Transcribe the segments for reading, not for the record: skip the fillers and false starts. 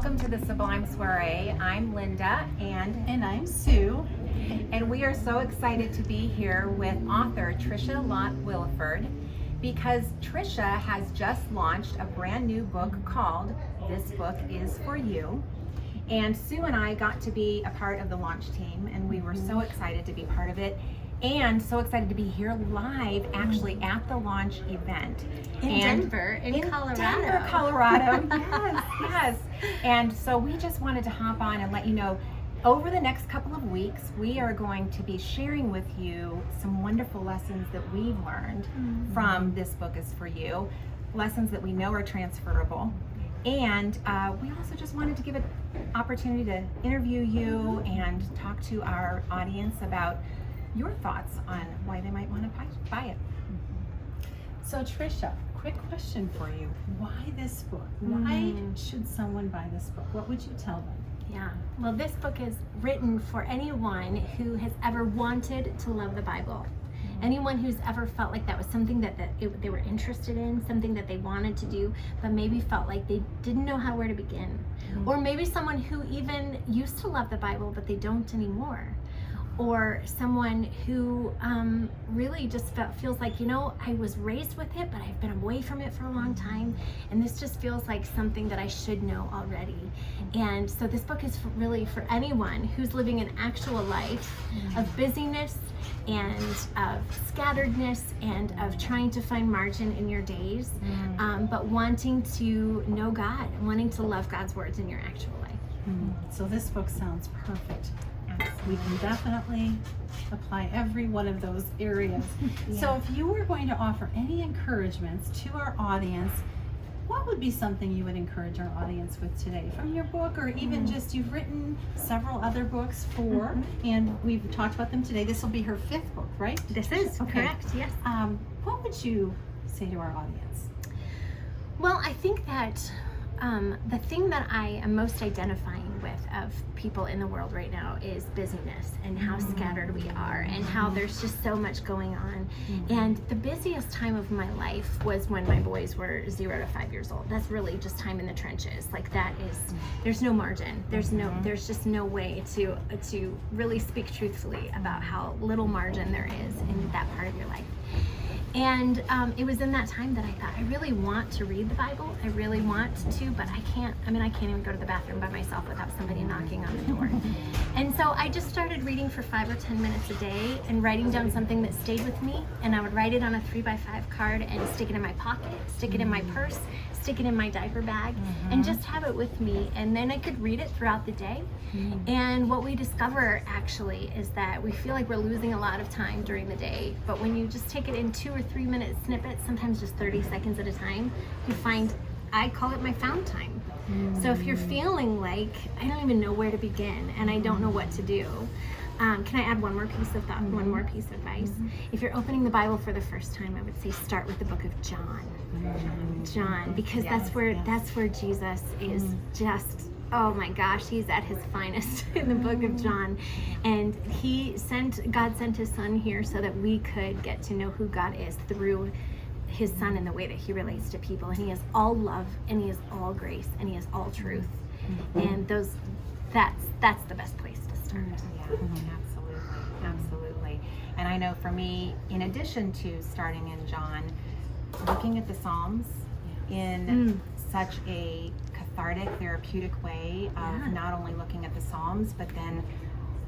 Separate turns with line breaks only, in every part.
welcome to the Sublime Soiree. I'm Linda
And I'm Sue.
and we are so excited to be here with author Tricia Lott Williford because Tricia has just launched a brand new book called This Book Is For You. And Sue and I got to be a part of the launch team, and we were so excited to be part of it and so excited to be here live actually at the launch event.
In Denver,
Colorado. Yes. And so we just wanted to hop on and let you know, over the next couple of weeks, we are going to be sharing with you some wonderful lessons that we've learned from This Book Is For You, lessons that we know are transferable. And we also just wanted to give an opportunity to interview you and talk to our audience about your thoughts on why they might want to buy it.
So Tricia, quick question for you. Why this book? Why should someone buy this book? What would you tell them?
Yeah, well, this book is written for anyone who has ever wanted to love the Bible. Anyone who's ever felt like that was something that they were interested in, something that they wanted to do, but maybe felt like they didn't know where to begin. Or maybe someone who even used to love the Bible, but they don't anymore. Or someone who really just feels like, I was raised with it, but I've been away from it for a long time, and this just feels like something that I should know already. And so this book is really for anyone who's living an actual life of busyness and of scatteredness and of trying to find margin in your days, but wanting to know God and wanting to love God's words in your actual life.
So this book sounds perfect. We can definitely apply every one of those areas. So if you were going to offer any encouragements to our audience, what would be something you would encourage our audience with today from your book, or even just you've written several other books and we've talked about them today. This will be her 5th book, right?
This is correct, yes.
What would you say to our audience?
Well, I think that the thing that I am most identifying with of people in the world right now is busyness and how scattered we are and how there's just so much going on. And the busiest time of my life was when my boys were 0 to 5 years old. That's really just time in the trenches. Like that is, there's no margin. There's just no way to really speak truthfully about how little margin there is in that part of your life. And it was in that time that I thought, I really want to read the Bible. I really want to, but I can't even go to the bathroom by myself without somebody knocking on the door. And so I just started reading for 5 or 10 minutes a day and writing down something that stayed with me. And I would write it on a 3x5 card and stick it in my pocket, stick it in my purse, stick it in my diaper bag, and just have it with me. And then I could read it throughout the day. And what we discover actually is that we feel like we're losing a lot of time during the day, but when you just take it in 2 or 3 minute snippets, sometimes just 30 seconds at a time, you find, I call it my found time. So if you're feeling like, I don't even know where to begin and I don't know what to do, can I add one more piece of thought, one more piece of advice? If you're opening the Bible for the first time, I would say start with the book of John. John, because that's where Jesus is just, oh my gosh, he's at his finest in the book of John. And God sent his son here so that we could get to know who God is through his son in the way that he relates to people. And he is all love, and he is all grace, and he is all truth. And that's the best place to start.
Absolutely. And I know for me, in addition to starting in John, looking at the Psalms in such a cathartic, therapeutic way of not only looking at the Psalms, but then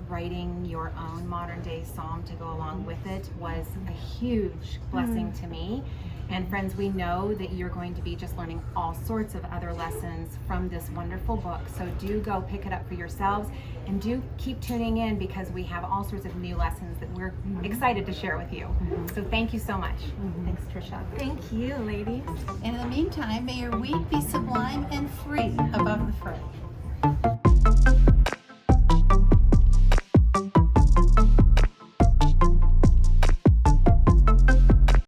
writing your own modern day psalm to go along with it was a huge blessing to me. And friends, we know that you're going to be just learning all sorts of other lessons from this wonderful book. So do go pick it up for yourselves, and do keep tuning in because we have all sorts of new lessons that we're excited to share with you. So thank you so much. Thanks, Tricia.
Thank you, ladies.
And in the meantime, may your week be sublime and free above the fray.